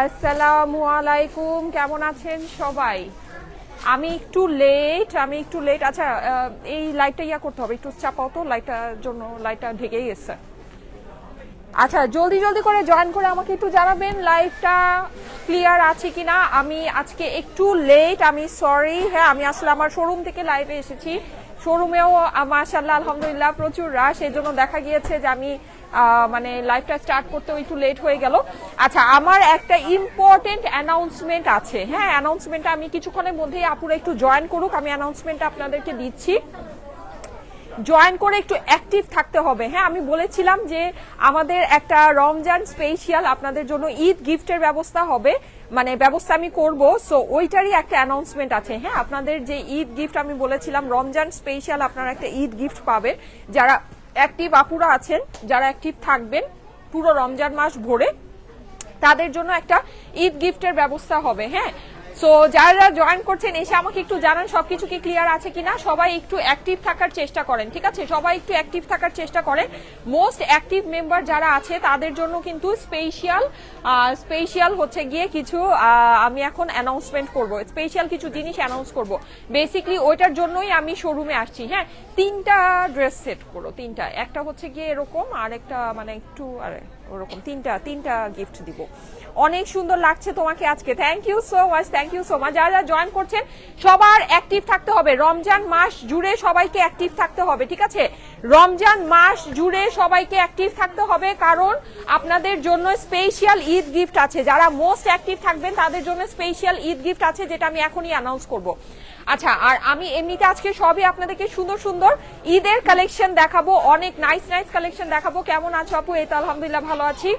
আসসালামু আলাইকুম, কেমন আছেন সবাই? আমি একটু লেট। আচ্ছা, এই লাইটটা করতে হবে, একটু চাপাও তো লাইটটার জন্য, লাইটটা ঢেকেই গেছে। আচ্ছা, জলদি করে জয়েন করে আমাকে একটু জানাবেন লাইভটা ক্লিয়ার আছে কিনা। আমি আজকে একটু লেট, আমি সরি। হ্যাঁ, আমি আসলে আমার শোরুম থেকে লাইভে এসেছি। শোরুমেও মাশাআল্লাহ আলহামদুলিল্লাহ প্রচুর রাশ, এই জন্য দেখা গিয়েছে যে আমি মানে লাইভটা স্টার্ট করতেও একটু লেট হয়ে গেল। আচ্ছা, আমার একটা ইম্পর্টেন্ট অ্যানাউন্সমেন্ট আছে। হ্যাঁ, অ্যানাউন্সমেন্টটা আমি কিছুক্ষণের মধ্যেই আপুরা একটু জয়েন করুক, আমি অ্যানাউন্সমেন্টটা আপনাদেরকে দিচ্ছি। জয়েন করে একটু অ্যাক্টিভ থাকতে হবে। হ্যাঁ, আমি বলেছিলাম যে আমাদের একটা রমজান স্পেশাল আপনাদের জন্য ঈদ গিফটের ব্যবস্থা হবে, মানে ব্যবস্থা আমি করব। সো ওইটারই একটা অ্যানাউন্সমেন্ট আছে। হ্যাঁ, আপনাদের যে ঈদ গিফট আমি বলেছিলাম রমজান স্পেশাল, আপনারা একটা ঈদ গিফট পাবেন। যারা অ্যাক্টিভ আপুরা আছেন, যারা অ্যাক্টিভ থাকবেন পুরো রমজান মাস ভরে, তাদের জন্য একটা ঈদ গিফটের ব্যবস্থা হবে। হ্যাঁ, সো যারা জয়েন করছেন এসে আমাকে একটু জানান সবকিছু কি ক্লিয়ার আছে কিনা। সবাই একটু অ্যাক্টিভ থাকার চেষ্টা করেন, ঠিক আছে? সবাই একটু অ্যাক্টিভ থাকার চেষ্টা করেন। মোস্ট অ্যাক্টিভ মেম্বার যারা আছে তাদের জন্য কিন্তু স্পেশাল হচ্ছে গিয়ে কিছু আমি এখন অ্যানাউন্সমেন্ট করব, স্পেশাল কিছু জিনিস অ্যানাউন্স করব। বেসিক্যালি ওইটার জন্যই আমি শোরুমে আসছি। হ্যাঁ, 3টা ড্রেস সেট করো, 3টা, একটা হচ্ছে গিয়ে এরকম, আর একটা মানে একটু আরে ওরকম, তিনটা গিফট দিব। অনেক সুন্দর লাগছে তোমাকে আজকে, থ্যাংক ইউ সো মাচ। যারা জয়েন করছেন সবার অ্যাক্টিভ থাকতে হবে, রমজান মাস জুড়ে সবাইকে অ্যাক্টিভ থাকতে হবে, ঠিক আছে? রমজান মাস জুড়ে সবাইকে অ্যাক্টিভ থাকতে হবে, কারণ আপনাদের জন্য স্পেশাল ঈদ গিফট আছে। যারা মোস্ট অ্যাক্টিভ থাকবেন তাদের জন্য স্পেশাল ঈদ গিফট আছে, যেটা আমি এখনই অ্যানাউন্স করব। আচ্ছা, আর আমি এমনিতে আজকে সবই আপনাদেরকে সুন্দর ঈদের কালেকশন দেখাবো, অনেক নাইস কালেকশন দেখাবো। কেমন আছো আপু? এই তো আলহামদুলিল্লাহ ভালো আছি।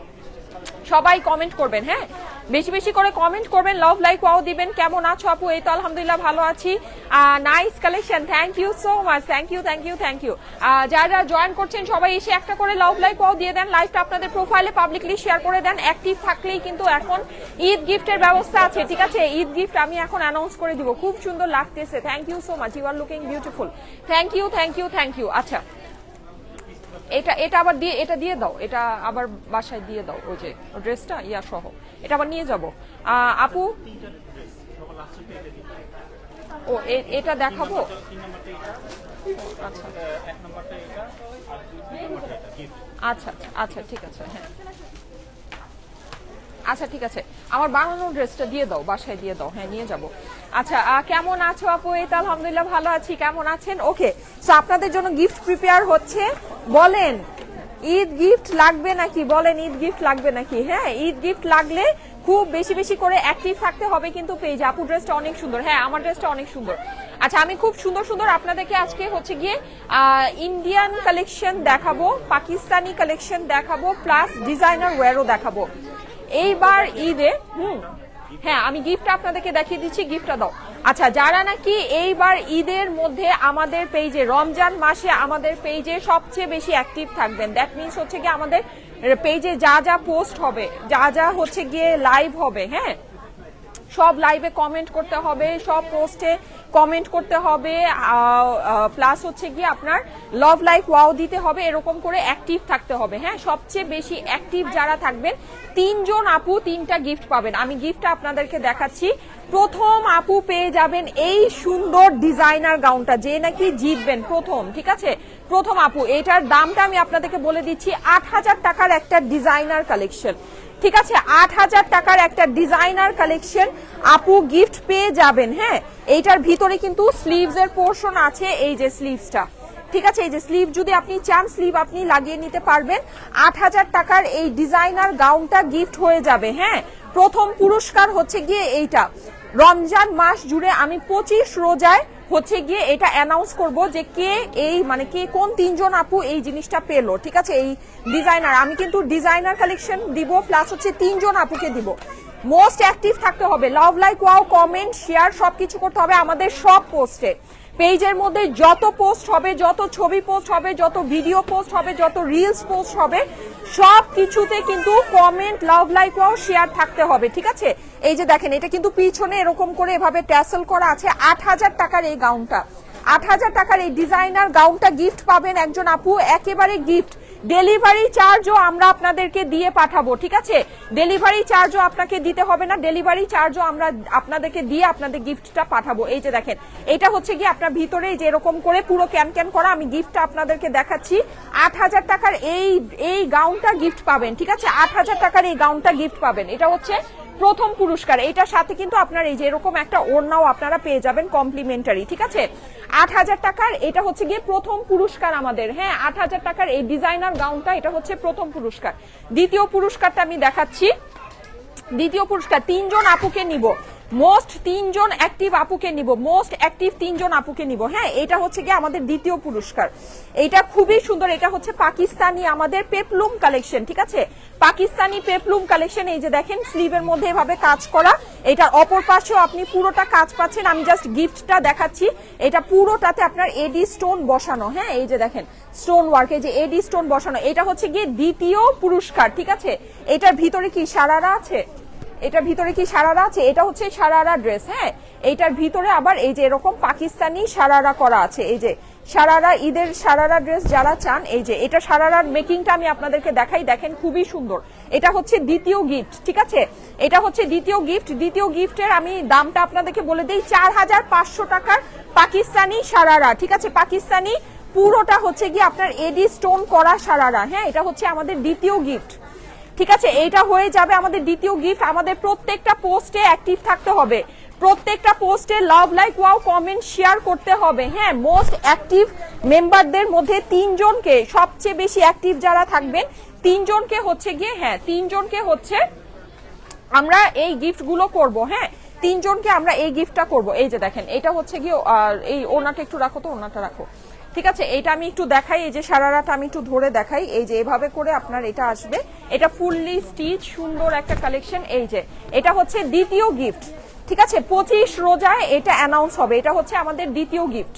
সবাই কমেন্ট করবেন, হ্যাঁ, বেশি করে কমেন্ট করবেন, লাভ লাইক ওয়াও দিবেন। কেমন আছো আপু? এই তো আলহামদুলিল্লাহ ভালো আছি। Nice collection, thank you so much, thank you. যারা জয়েন করছেন সবাই এসে একটা করে লাভ লাইক ওয়াও দিয়ে দেন, লাইভটা আপনাদের প্রোফাইলে পাবলিকলি শেয়ার করে দেন। অ্যাক্টিভ থাকলেই কিন্তু এখন ঈদ গিফটের ব্যবস্থা আছে, ঠিক আছে? ঈদ গিফট আমি এখন অ্যানাউন্স করে দিব। খুব সুন্দর লাগতেছে, thank you so much, you are looking beautiful, thank you. আচ্ছা, এটা আবার দিয়ে, এটা দিয়ে দাও, এটা আবার বাসায় দিয়ে দাও, ওই যে ড্রেসটা সহ এটা আবার নিয়ে যাব। আপু, ও এটা দেখাবো। আচ্ছা ঠিক আছে। হ্যাঁ, আচ্ছা ঠিক আছে, আমার বানানো ড্রেসটা দিয়ে দাও, বাসায় দিয়ে দাও। হ্যাঁ, নিয়ে যাব। আচ্ছা, কেমন আছো আপু? এই তো আলহামদুলিল্লাহ ভালো আছি, কেমন আছেন? ওকে, সো আপনাদের জন্য গিফট প্রিপেয়ার হচ্ছে। বলেন ঈদ গিফট লাগবে নাকি? বলেন ঈদ গিফট লাগবে নাকি? হ্যাঁ, ঈদ গিফট লাগলে খুব বেশি করে অ্যাক্টিভ থাকতে হবে কিন্তু পেজে। আপু ড্রেসটা অনেক সুন্দর। হ্যাঁ, আমার ড্রেসটা অনেক সুন্দর। আচ্ছা, আমি খুব সুন্দর আপনাদেরকে আজকে হচ্ছে গিয়ে ইন্ডিয়ান কালেকশন দেখাবো, পাকিস্তানি কালেকশন দেখাবো, প্লাস ডিজাইনার ওয়্যারও দেখাবো এইবার ঈদে। হ্যাঁ, আমি গিফটটা আপনাদেরকে দেখিয়ে দিচ্ছি, গিফটটা দাও। আচ্ছা, যারা নাকি এইবার ঈদের মধ্যে আমাদের পেজে, রমজান মাসে আমাদের পেজে সবচেয়ে বেশি অ্যাক্টিভ থাকবেন, দ্যাট মিনস হচ্ছে গিয়ে আমাদের পেজে যা পোস্ট হবে, যা হচ্ছে গিয়ে লাইভ হবে, হ্যাঁ, সব লাইভে কমেন্ট করতে হবে, সব পোস্টে কমেন্ট করতে হবে, প্লাস হচ্ছে গিয়ে আপনার লাভ লাইক ওয়াও দিতে হবে, এরকম করে অ্যাক্টিভ থাকতে হবে। হ্যাঁ, সবচেয়ে বেশি অ্যাক্টিভ যারা থাকবেন 3 জন আপু 3টা গিফট পাবেন। আমি গিফটটা আপনাদেরকে দেখাচ্ছি। প্রথম আপু পেয়ে যাবেন এই সুন্দর ডিজাইনার গাউনটা, যে নাকি জিতবেন প্রথম, ঠিক আছে? প্রথম আপু, এটার দামটা আমি আপনাদেরকে বলে দিচ্ছি, 8000 টাকার একটা ডিজাইনার কালেকশন, ঠিক আছে? 8000 টাকার একটা ডিজাইনার কালেকশন আপু গিফট পেয়ে যাবেন। হ্যাঁ, এইটার ভিতরে কিন্তু স্লিভস এর পোর্শন আছে, এই যে স্লিভসটা, ঠিক আছে? এই যে স্লিভ যদি আপনি চান স্লিভ আপনি লাগিয়ে নিতে পারবেন। 8000 টাকার এই ডিজাইনার গাউনটা গিফট হয়ে যাবে। হ্যাঁ, প্রথম পুরস্কার হচ্ছে গিয়ে এইটা। রমজান মাস জুড়ে আমি 25 রোজায় হচ্ছে গিয়ে এটা অ্যানাউন্স করব যে কে এই মানে কে কোন 3 জন আপু এই জিনিসটা পেলো, ঠিক আছে? এই ডিজাইনার, আমি কিন্তু ডিজাইনার কালেকশন দিব, প্লাস হচ্ছে 3 জন আপুকে দিব। মোস্ট অ্যাক্টিভ থাকতে হবে, love like wow, comment share সবকিছু করতে হবে আমাদের সব পোস্টে। পেজের মধ্যে যত পোস্ট হবে, যত ছবি পোস্ট হবে, যত ভিডিও পোস্ট হবে, যত রিলস পোস্ট হবে, সব কিছুতে কিন্তু comment, love like wow, share থাকতে হবে, ঠিক আছে? এই যে দেখেন, এটা কিন্তু পিছনে এরকম করে এভাবে ট্যাসেল করা আছে। 8000 টাকার এই গাউনটা, 8000 টাকার এই ডিজাইনার গাউনটা গিফট পাবেন একজন আপু, একেবারে গিফট। ডেলিভারি চার্জও আমরা আপনাদেরকে দিয়ে পাঠাবো, ঠিক আছে? ডেলিভারি চার্জও আপনাকে দিতে হবে না, ডেলিভারি চার্জও আমরা আপনাদেরকে দিয়ে আপনাদের গিফটটা পাঠাবো। এই যে দেখেন, এটা হচ্ছে কি আপনার ভিতরে যে এরকম করে পুরো ক্যান ক্যান করা, আমি গিফটটা আপনাদেরকে দেখাচ্ছি। 8,000 টাকার এই গাউনটা গিফট পাবেন, ঠিক আছে? 8,000 টাকার এই গাউনটা গিফট পাবেন, এটা হচ্ছে প্রথম পুরস্কার। এটার সাথে কিন্তু আপনার এই যে এরকম একটা ওড়নাও আপনারা পেয়ে যাবেন কমপ্লিমেন্টারি, ঠিক আছে? 8,000 টাকার এটা হচ্ছে গিয়ে প্রথম পুরস্কার আমাদের। হ্যাঁ, 8,000 টাকার এই ডিজাইনার গাউনটা এটা হচ্ছে প্রথম পুরস্কার। দ্বিতীয় পুরস্কারটা আমি দেখাচ্ছি। দ্বিতীয় পুরস্কার 3 জন আপুকে নিব, মোস্ট 3 জন অ্যাক্টিভ আপুকে নিব, মোস্ট অ্যাক্টিভ 3 জন আপুকে নিব। হ্যাঁ, এটা হচ্ছে গিয়ে আমাদের দ্বিতীয় পুরস্কার। এটা খুবই সুন্দর, এটা হচ্ছে পাকিস্তানি আমাদের পেপলুম কালেকশন, ঠিক আছে? পাকিস্তানি পেপলুম কালেকশন। এই যে দেখেন স্লিভের মধ্যে এভাবে কাজ করা, এটার অপর পাশেও আপনি পুরোটা কাজ পাচ্ছেন। আমি জাস্ট গিফটটা দেখাচ্ছি, এটা পুরোটাতে আপনার এডি স্টোন বসানো। হ্যাঁ, এই যে দেখেন স্টোন ওয়ার্ক, এই যে এডি স্টোন বসানো। এটা হচ্ছে গিয়ে দ্বিতীয় পুরস্কার, ঠিক আছে? এটার ভিতরে কি সারারা আছে? এটার ভিতরে কি সারারা আছে? এটা হচ্ছে সারারা ড্রেস। হ্যাঁ, এইটার ভিতরে আবার এই যে এরকম পাকিস্তানি সারারা করা আছে। এই যে সারারা, ঈদের সারারা ড্রেস যারা চান, এই যে এটা সারারার মেকিংটা আমি আপনাদেরকে দেখাই, দেখেন খুবই সুন্দর। এটা হচ্ছে দ্বিতীয় গিফট, ঠিক আছে? এটা হচ্ছে দ্বিতীয় গিফট। দ্বিতীয় গিফটের আমি দামটা আপনাদেরকে বলে দিই, 4,500 টাকার পাকিস্তানি সারারা, ঠিক আছে? পাকিস্তানি পুরোটা হচ্ছে গিয়ে আপনার এডি স্টোন করা সারারা। হ্যাঁ, এটা হচ্ছে আমাদের দ্বিতীয় গিফট, ঠিক আছে? এটা হয়ে যাবে আমাদের দ্বিতীয় গিফট। আমাদের প্রত্যেকটা পোস্টে অ্যাক্টিভ থাকতে হবে, প্রত্যেকটা পোস্টে love like wow comment share করতে হবে। হ্যাঁ, মোস্ট অ্যাক্টিভ মেম্বারদের মধ্যে 3 জনকে, সবচেয়ে বেশি অ্যাক্টিভ যারা থাকবেন 3 জনকে হচ্ছে গিয়ে, হ্যাঁ 3 জনকে হচ্ছে আমরা এই গিফট গুলো করবো। হ্যাঁ, 3 জনকে আমরা এই গিফটটা করব। এই যে দেখেন, এটা হচ্ছে গিয়ে এই ওনাটা একটু রাখো তো, ওনাটা রাখো, ঠিক আছে? এটা আমি একটু দেখাই, এই যে সারারাটা আমি একটু ধরে দেখাই। এই যে এভাবে করে আপনার এটা আসবে, এটা ফুললি স্টিচ সুন্দর একটা কালেকশন। এই যে এটা হচ্ছে দ্বিতীয় গিফট, ঠিক আছে? 25 রোজায় এটা অ্যানাউন্স হবে। এটা হচ্ছে আমাদের দ্বিতীয় গিফট,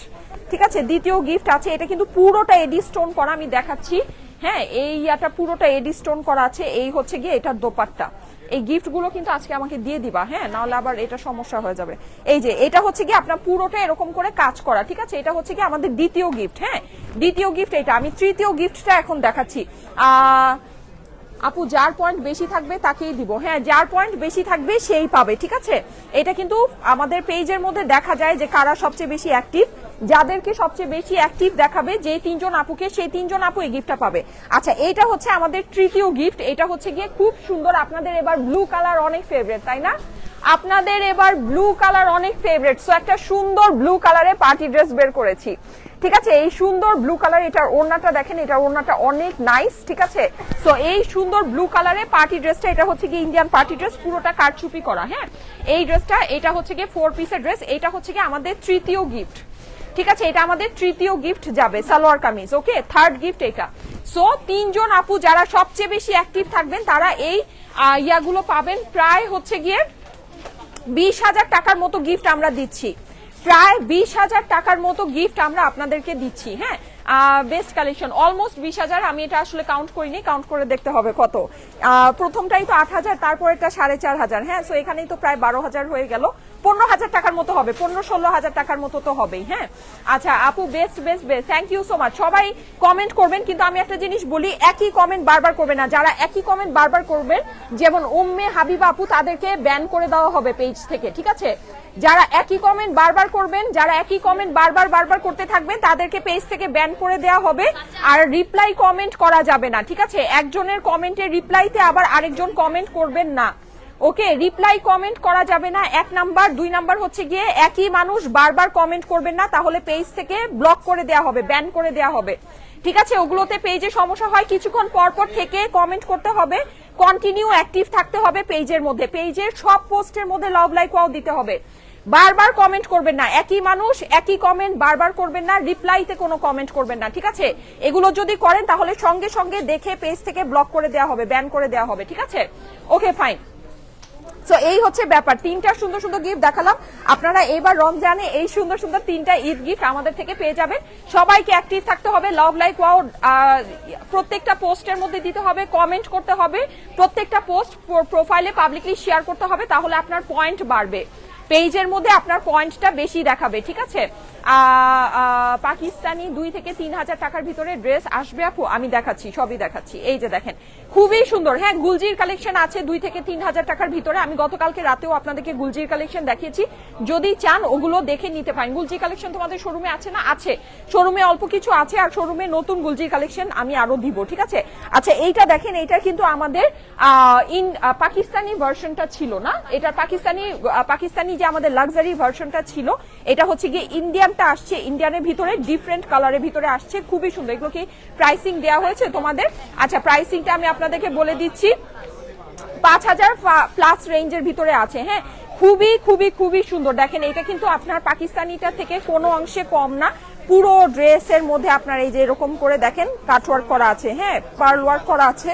ঠিক আছে? দ্বিতীয় গিফট আছে, এটা কিন্তু পুরোটা এডি স্টোন করা, আমি দেখাচ্ছি। হ্যাঁ, এই ইয়াটা পুরোটা এডি স্টোন করা আছে। এই হচ্ছে গিয়ে এটার দোপাট্টা। এই গিফট গুলো কিন্তু আজকে আমাকে দিয়ে দিবা, হ্যাঁ, নাহলে আবার এটা সমস্যা হয়ে যাবে। এই যে এটা হচ্ছে কি আপনার পুরোটা এরকম করে কাজ করা, ঠিক আছে? এটা হচ্ছে কি আমাদের দ্বিতীয় গিফট। হ্যাঁ, দ্বিতীয় গিফট এটা। আমি তৃতীয় গিফটটা এখন দেখাচ্ছি। আপু যার পয়েন্ট বেশি থাকবে তাকেই দিব। হ্যাঁ, যার পয়েন্ট বেশি থাকবে সেই পাবে, ঠিক আছে? এটা কিন্তু আমাদের পেজের মধ্যে দেখা যায় যে কারা সবচেয়ে বেশি অ্যাক্টিভ, যাদেরকে সবচেয়ে বেশি অ্যাক্টিভ দেখাবে যে 3 জন আপুকে, সেই 3 জন আপু এই গিফটটা পাবে। আচ্ছা, এটা হচ্ছে আমাদের তৃতীয় গিফট। এটা হচ্ছে গিয়ে খুব সুন্দর, আপনাদের এবার ব্লু কালার অনেক ফেভারিট, তাই না? আপনাদের এবার ব্লু কালার অনেক ফেভারিট, সো একটা সুন্দর ব্লু কালারে পার্টি ড্রেস বের করেছি, ঠিক আছে? এই সুন্দর ব্লু কালার, এটার ওড়নাটা দেখেন, এটার ওড়নাটা অনেক নাইস, ঠিক আছে? সো এই সুন্দর ব্লু কালারে পার্টি ড্রেসটা, এটা হচ্ছে কি ইন্ডিয়ান পার্টি ড্রেস, পুরোটা কারচুপি করা। হ্যাঁ, এই ড্রেসটা, এটা হচ্ছে কি 4 পিসের ড্রেস। এটা হচ্ছে কি আমাদের তৃতীয় গিফট, ঠিক আছে? এটা আমাদের তৃতীয় গিফট যাবে, সালোয়ার কামিজ। ওকে, থার্ড গিফট এটা। সো 3 জন আপু যারা সবচেয়ে বেশি অ্যাক্টিভ থাকবেন তারা এই ইয়াগুলো পাবেন। প্রায় হচ্ছে গিয়ে 20,000 টাকার মতো গিফট আমরা দিচ্ছি, প্রায় 20,000 টাকার মতো গিফট আমরা আপনাদেরকে দিচ্ছি। হ্যাঁ, বেস্ট কালেকশন অলমোস্ট 20,000। আমি এটা আসলে কাউন্ট করিনি, কাউন্ট করে দেখতে হবে কত। প্রথমটাই তো 8,000, তারপর এটা 4,500। হ্যাঁ, সো এখানেই তো প্রায় 12,000 হয়ে গেল। 15,000 টাকার মতো হবে, 15-16,000 টাকার মতো তো হবেই। হ্যাঁ, আচ্ছা আপু, best best best, thank you so much. সবাই কমেন্ট করবেন, কিন্তু আমি একটা জিনিস বলি, একই কমেন্ট বারবার করবেন না। যারা একই কমেন্ট বারবার করবেন, যেমন উম্মে হাবিবা আপু, তাদেরকে ব্যান করে দেওয়া হবে পেজ থেকে, ঠিক আছে? যারা একই কমেন্ট বারবার করবেন, যারা একই কমেন্ট বারবার করতে থাকবেন, তাদেরকে পেজ থেকে ব্যান করে দেওয়া হবে। আর রিপ্লাই কমেন্ট করা যাবে না, ঠিক আছে? একজনের কমেন্টের রিপ্লাইতে আবার আরেকজন কমেন্ট করবেন না। ওকে, রিপ্লাই কমেন্ট করা যাবে না, 1 নাম্বার। 2 নাম্বার হচ্ছে গিয়ে একই মানুষ বারবার কমেন্ট করবেন না, তাহলে পেজ থেকে ব্লক করে দেওয়া হবে, ব্যান করে দেওয়া হবে, ঠিক আছে? ওগুলোতে পেজে সমস্যা হয়, কিছুক্ষণ পর থেকে কমেন্ট করতে হবে, কন্টিনিউ অ্যাক্টিভ থাকতে হবে পেজের মধ্যে, পেজের সব পোস্টের মধ্যে লাভ লাইক ওয়াও দিতে হবে। বারবার কমেন্ট করবেন না, একই মানুষ একই কমেন্ট বারবার করবেন না, রিপ্লাইতে কোনো কমেন্ট করবেন না, ঠিক আছে? এগুলো যদি করেন তাহলে সঙ্গে সঙ্গে দেখে পেজ থেকে ব্লক করে দেওয়া হবে, ব্যান করে দেওয়া হবে, ঠিক আছে? ওকে, ফাইন। সো এই হচ্ছে ব্যাপার। 3টা সুন্দর সুন্দর গিফট দেখালাম। আপনারা এবার রমজানে এই সুন্দর সুন্দর 3টা ঈদ গিফট আমাদের থেকে পেয়ে যাবেন। সবাইকে অ্যাক্টিভ থাকতে হবে, লাভ লাইক ওয়াও প্রত্যেকটা পোস্টের মধ্যে দিতে হবে, কমেন্ট করতে হবে, প্রত্যেকটা পোস্ট প্রোফাইলে পাবলিকলি শেয়ার করতে হবে, তাহলে আপনার পয়েন্ট বাড়বে, পেজের মধ্যে আপনার পয়েন্টটা বেশি দেখাবে, ঠিক আছে? পাকিস্তানি 2 থেকে 3,000 টাকার ভিতরে ড্রেস আসবে আপু, আমি দেখাচ্ছি, সবই দেখাচ্ছি। এই যে দেখেন খুবই সুন্দর, হ্যাঁ গুলজির কালেকশন আছে 2 থেকে 3,000 টাকার ভিতরে। আমি গতকালকে রাতেও আপনাদেরকে গুলজির কালেকশন দেখিয়েছি, যদি চান ওগুলো দেখে নিতে পারেন। গুলজি কালেকশন তোমাদের শোরুমে আছে না? আছে, শোরুমে অল্প কিছু আছে, আর শোরুমে নতুন গুলজির কালেকশন আমি আরো দিব, ঠিক আছে। আচ্ছা এইটা দেখেন, এইটা কিন্তু আমাদের পাকিস্তানি ভার্সনটা ছিল না, এটার পাকিস্তানি যে আমাদের লাক্সারি ভার্সনটা ছিল, এটা হচ্ছে গিয়ে ইন্ডিয়ানটা আসছে, ইন্ডিয়ানের ভিতরে ডিফারেন্ট কালারের ভিতরে আসছে, খুবই সুন্দর। এগুলো কি প্রাইসিং দেওয়া হয়েছে তোমাদের? আচ্ছা প্রাইসিংটা আমি আপনাদেরকে বলে দিচ্ছি, 5,000 প্লাস রেঞ্জের ভিতরে আছে। হ্যাঁ খুবই খুবই খুবই সুন্দর। দেখেন এটা কিন্তু আপনার পাকিস্তানিটা থেকে কোনো অংশে কম না, পুরো ড্রেসের মধ্যে আপনার এই যে এরকম করে দেখেন কাটওয়ার্ক করা আছে, হ্যাঁ পার্ল ওয়ার্ক করা আছে,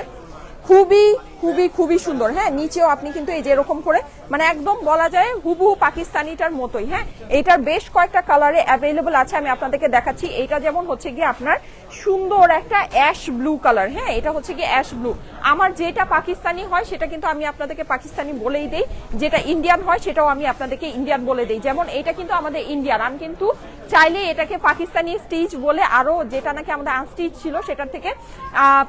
খুবই খুবই খুবই সুন্দর। হ্যাঁ নিচেও আপনি কিন্তু এই যে এরকম করে মানে একদম বলা যায় হুবহু পাকিস্তানিটার মতোই। হ্যাঁ এটার বেশ কয়েকটা কালারে অ্যাভেলেবল আছে, আমি আপনাদেরকে দেখাচ্ছি। এটা যেমন হচ্ছে গিয়ে আপনার সুন্দর একটা অ্যাশ ব্লু কালার, হ্যাঁ এটা হচ্ছে গিয়ে অ্যাশ ব্লু। আমার যেটা পাকিস্তানি হয় সেটা কিন্তু আমি আপনাদেরকে পাকিস্তানি বলেই দেই, যেটা ইন্ডিয়ান হয় সেটাও আমি আপনাদেরকে ইন্ডিয়ান বলে দেই। যেমন এটা কিন্তু আমাদের ইন্ডিয়ান, আমি কিন্তু চাইলে এটাকে পাকিস্তানি স্টিচ বলে আরো যেটা নাকি আমাদের আনস্টিচ ছিল সেটার থেকে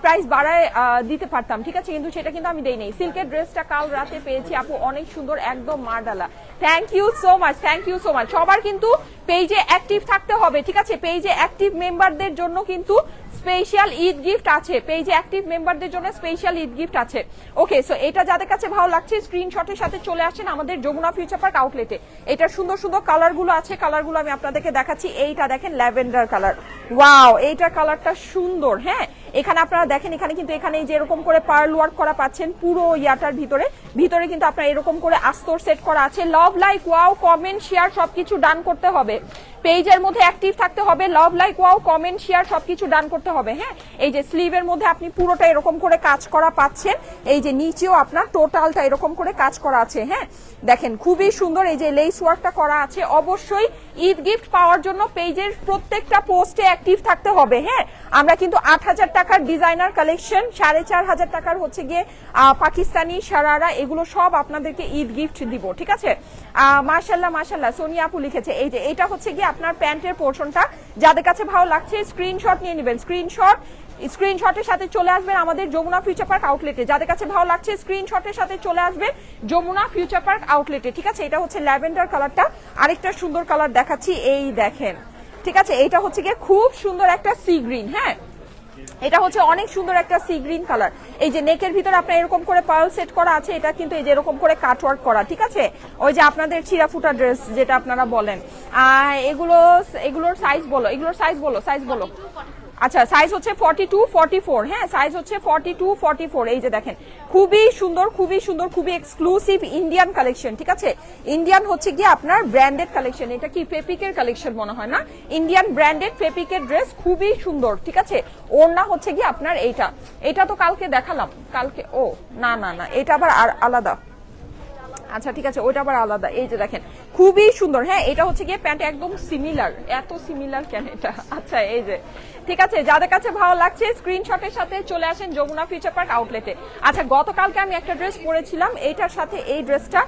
প্রাইস বাড়ায় দিতে পারতাম, ঠিক আছে, কিন্তু সেটা কিন্তু আমি দেই নাই। সিল্কের ড্রেসটা কাল রাতে পেয়েছি আপু, অনেক সুন্দর, একদম মার্ডালা। Thank you so much, thank you so much. সবার কিন্তু পেজে অ্যাক্টিভ থাকতে হবে, ঠিক আছে, পেজে অ্যাক্টিভ মেম্বারদের জন্য কিন্তু স্পেশাল ঈদ গিফট আছে, পেজে অ্যাক্টিভ মেম্বারদের জন্য স্পেশাল ঈদ গিফট আছে। ওকে সো এটা যাদের কাছে ভালো লাগছে স্ক্রিনশটের সাথে চলে আসেন আমাদের যমুনা ফিউচার পার্ক আউটলেটে। এটার সুন্দর সুন্দর কালারগুলো আছে, কালারগুলো আমি আপনাদেরকে দেখাচ্ছি। এইটা দেখেন ল্যাভেন্ডার কালার, ওয়াও এইটার কালারটা সুন্দর। হ্যাঁ এখানে আপনারা দেখেন, এখানে কিন্তু এখানে যে এরকম করে পার্ল ওয়ার্ক করা পাচ্ছেন পুরো ইয়াটার ভিতরে, ভিতরে কিন্তু আপনার এরকম করে আস্তর সেট করা আছে। Love like wow comment share সবকিছু ডান করতে হবে, পেজের মধ্যে অ্যাক্টিভ থাকতে হবে। Love like wow comment share সবকিছু ডান করতে হবে। হ্যাঁ এই যে স্লিভের মধ্যে আপনি পুরোটা এরকম করে কাজ করা পাচ্ছেন, এই যে নিচেও আপনার টোটালটা এরকম করে কাজ করা আছে। হ্যাঁ দেখেন খুবই সুন্দর, এই যে লেস ওয়ার্কটা করা আছে। অবশ্যই ঈদ গিফট পাওয়ার জন্য পেজের প্রত্যেকটা পোস্টে অ্যাক্টিভ থাকতে হবে। হ্যাঁ আমরা কিন্তু 8,000 টাকার ডিজাইনার কালেকশন, 4,500 টাকার হচ্ছে গিয়ে পাকিস্তানি সারারা, এগুলো সব আপনাদেরকে ঈদ গিফট দিব, ঠিক আছে। মাশাল্লাহ মাশাল্লাহ সোনিয়া আপু লিখেছে, এই যে এটা হচ্ছে গিয়ে আপনার প্যান্টের পোর্শনটা। যাদের কাছে ভালো লাগছে স্ক্রিনশট নিয়ে নেবেন, স্ক্রিনশটের সাথে চলে আসবেন আমাদের যমুনা ফিউচার পার্ক আউটলেটে। যাদের কাছে ভালো লাগছে স্ক্রিনশটের সাথে চলে আসবে যমুনা ফিউচার পার্ক আউটলেটে, ঠিক আছে। এটা হচ্ছে ল্যাভেন্ডার কালারটা, আরেকটা সুন্দর কালার দেখাচ্ছি, এই দেখেন, ঠিক আছে। এটা হচ্ছে গিয়ে খুব সুন্দর একটা সি গ্রিন, হ্যাঁ এটা হচ্ছে অনেক সুন্দর একটা সি গ্রিন কালার। এই যে নেকের ভিতরে আপনার এরকম করে পার্ল সেট করা আছে, এটা কিন্তু এই যে এরকম করে কাটওয়ার্ক করা, ঠিক আছে। ওই যে আপনাদের চিরাফুটা ড্রেস যেটা আপনারা বলেন, এগুলোর সাইজ বলো, সাইজ বলো। আচ্ছা সাইজ হচ্ছে 42, 44, হ্যাঁ সাইজ হচ্ছে 42, 44। এই যে দেখেন খুবই সুন্দর, খুবই সুন্দর, খুবই এক্সক্লুসিভ ইন্ডিয়ান কালেকশন, ঠিক আছে। ইন্ডিয়ান হচ্ছে গিয়ে আপনার ব্র্যান্ডেড কালেকশন, এটা কি ফেপিকের কালেকশন মনে হয় না, ইন্ডিয়ান ব্র্যান্ডেড ফেপিকের ড্রেস, খুবই সুন্দর, ঠিক আছে। ওড়না হচ্ছে গিয়ে আপনার এটা তো কালকে দেখালাম, কালকে ও না না না এটা আবার আলাদা, আচ্ছা ঠিক আছে ওইটা আবার আলাদা। এই যে দেখেন খুবই সুন্দর, হ্যাঁ এটা হচ্ছে গিয়ে প্যান্ট একদম সিমিলার, এত সিমিলার কেন এটা। আচ্ছা এই যে ঠিক আছে, যাদের কাছে ভালো লাগছে স্ক্রিনশটের সাথে চলে আসেন যমুনা ফিউচার পার্ক আউটলেটে। আচ্ছা গতকালকে আমি একটা ড্রেস পরেছিলাম, এইটার সাথে এই ড্রেসটা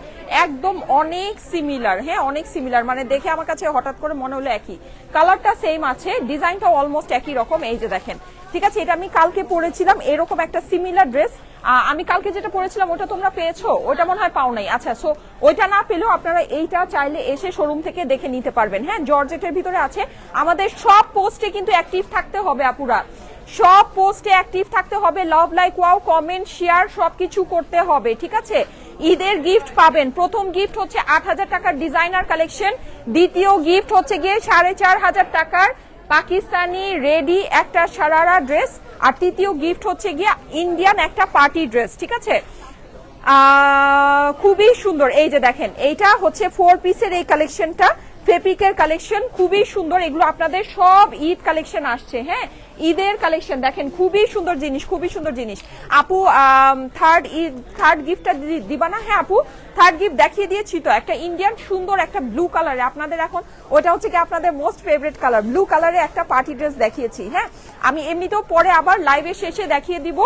একদম অনেক সিমিলার, হ্যাঁ অনেক সিমিলার, মানে দেখে আমার কাছে হঠাৎ করে মনে হলো একই, কালারটা সেম আছে, ডিজাইনটা অলমোস্ট একই রকম। এই যে দেখেন, ঠিক আছে, এটা আমি কালকে পরেছিলাম এরকম একটা সিমিলার ড্রেস। আমি কালকে যেটা পরেছিলাম ওটা তোমরা পেয়েছো, ওটা মনে হয় পাও নাই। আচ্ছা সো ওইটা না পেলেও আপনারা এইটা চাইলে এসে শোরুম থেকে দেখে নিতে পারবেন। হ্যাঁ জর্জেটের ভিতরে আছে। আমাদের সব পোস্টে কিন্তু অ্যাক্টিভ থাকতে হবে আপুরা, সব পোস্টে অ্যাক্টিভ থাকতে হবে। Love like wow comment share সবকিছু করতে হবে, ঠিক আছে। ঈদের গিফট পাবেন, প্রথম গিফট হচ্ছে 8,000 টাকার ডিজাইনার কালেকশন, দ্বিতীয় গিফট হচ্ছে গিয়ে 4,500 টাকার পাকিস্তানি রেডি একটা সারারা ড্রেস, আর তৃতীয় গিফট হচ্ছে গিয়ে ইন্ডিয়ান একটা পার্টি ড্রেস, ঠিক আছে। খুবই সুন্দর, এই যে দেখেন এইটা হচ্ছে 4 পিসের এই কালেকশনটা, ফেপিকের কালেকশন, খুবই সুন্দর। এগুলো আপনাদের সব ঈদ কালেকশন আসছে, হ্যাঁ ঈদের কালেকশন। দেখেন খুবই সুন্দর জিনিস, খুবই সুন্দর জিনিস। আপু থার্ড গিফটটা দিবা না? হ্যাঁ আপু থার্ড গিফট দেখিয়ে দিয়েছি তো, একটা ইন্ডিয়ান সুন্দর একটা ব্লু কালারে, আপনাদের এখন ওটা হচ্ছে কি আপনাদের মোস্ট ফেভারিট কালার, ব্লু কালারে একটা পার্টি ড্রেস দেখিয়েছি। হ্যাঁ আমি এমনিতেও পরে আবার লাইভের শেষে দেখিয়ে দিব,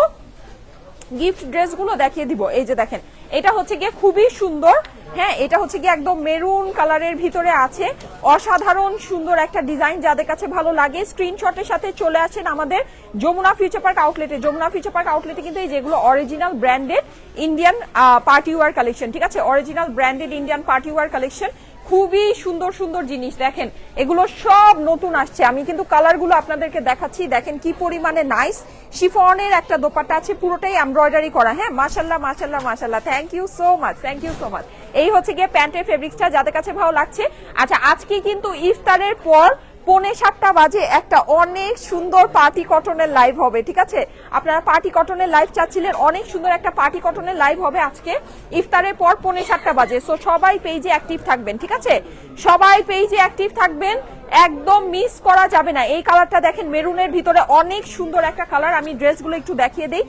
গিফট ড্রেসগুলো দেখিয়ে দিব। এই যে দেখেন এটা হচ্ছে গিয়ে খুবই সুন্দর হ্যাঁ এটা হচ্ছে কি একদম মেরুন কালারের ভিতরে আছে, অসাধারণ সুন্দর একটা ডিজাইন। যাদের কাছে ভালো লাগে স্ক্রিনশটের সাথে চলে আসেন আমাদের যমুনা ফিউচার পার্ক আউটলেটে। যমুনা ফিউচার পার্ক আউটলেটে কিন্তু এই যেগুলো original branded Indian party wear collection, ঠিক আছে, original branded Indian party wear collection, খুবই সুন্দর সুন্দর জিনিস। দেখেন এগুলো সব নতুন আসছে, আমি কিন্তু কালারগুলো আপনাদেরকে দেখাচ্ছি, দেখেন কি পরিমাণে নাইস। শিফনের একটা দোপাট্টা আছে, পুরোটাই এমব্রয়ডারি করা। হ্যাঁ মাশাল্লাহ মাশাল্লাহ মাশাল্লাহ, thank you so much, thank you so much. এই হচ্ছে গিয়ে প্যান্টের ফেব্রিক্সটা, যাদের কাছে ভালো লাগছে। আচ্ছা আজকে কিন্তু ইফতারের পর 6:45 বাজে একটা অনেক সুন্দর পার্টি কটনের লাইভ হবে, ঠিক আছে, আপনারা পার্টি কটনের লাইভ চাচ্ছিলেন, অনেক সুন্দর একটা পার্টি কটনের লাইভ হবে আজকে ইফতারের পর 6:45 বাজে। সো সবাই পেজে অ্যাক্টিভ থাকবেন, ঠিক আছে, সবাই পেজে অ্যাক্টিভ থাকবেন, একদম মিস করা যাবে না। এই কালারটা দেখেন মেরুনের ভিতরে অনেক সুন্দর একটা কালার, আমি ড্রেসগুলো একটু দেখিয়ে দেই,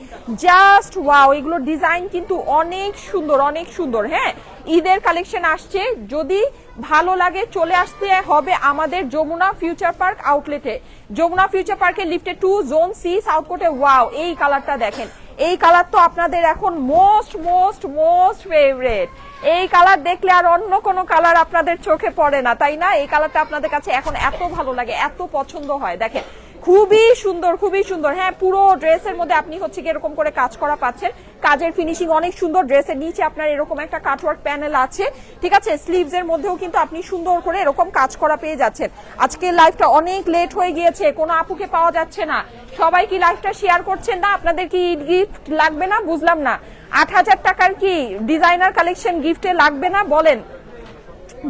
জাস্ট ওয়াও, এগুলো ডিজাইন কিন্তু অনেক সুন্দর অনেক সুন্দর। হ্যাঁ ঈদের কালেকশন আসছে, যদি ভালো লাগে চলে আসতে হবে আমাদের যমুনা ফিউচার পার্ক আউটলেটে। যমুনা ফিউচার পার্কের লিফটে 2 জোন সি সাউথ কোর্টে। ওয়াও এই কালারটা দেখেন, এই কালার তো আপনাদের এখন মোস্ট মোস্ট মোস্ট ফেভারিট। এই কালার দেখলে আর অন্য কোনো কালার আপনাদের চোখে পড়ে না, তাই না? এই কালারটা আপনাদের কাছে এখন এত ভালো লাগে, এত পছন্দ হয়, দেখেন খুবই সুন্দর খুবই সুন্দর। হ্যাঁ পুরো ড্রেসের মধ্যে আপনি হচ্ছে কি এরকম করে কাজ করা পাচ্ছেন, কাজের ফিনিশিং অনেক সুন্দর। ড্রেসের নিচে আপনার এরকম একটা কাটওয়ার্ক প্যানেল আছে, ঠিক আছে, স্লিভস এর মধ্যেও কিন্তু আপনি সুন্দর করে এরকম কাজ করা পেয়ে যাচ্ছেন। আজকে লাইভটা অনেক লেট হয়ে গিয়েছে, কোনো আপুকে পাওয়া যাচ্ছে না, সবাই কি লাইভটা শেয়ার করছেন না? আপনাদের কি গিফট লাগবে না? বুঝলাম না, 8,000 টাকার কি ডিজাইনার কালেকশন গিফটে লাগবে না বলেন?